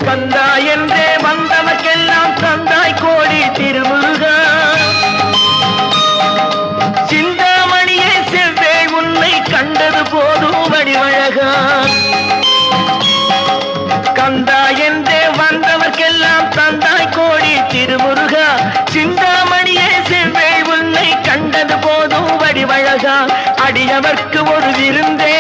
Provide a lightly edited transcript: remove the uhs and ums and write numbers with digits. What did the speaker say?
கந்தா என்றே வந்தவர்க்கெல்லாம் தந்தாய் கோடி திருமுருகா. சிந்தாமணியே செவ்வே உன்னை கண்டது போதும் வடிவழகா. கந்தா என்றே வந்தவர்க்கெல்லாம் தந்தாய் கோடி திருமுருகா. சிந்தாமணியே செவ்வே உன்னை கண்டது போதும் வடிவழகா. அடியவர்க்கு ஒரு விருந்தே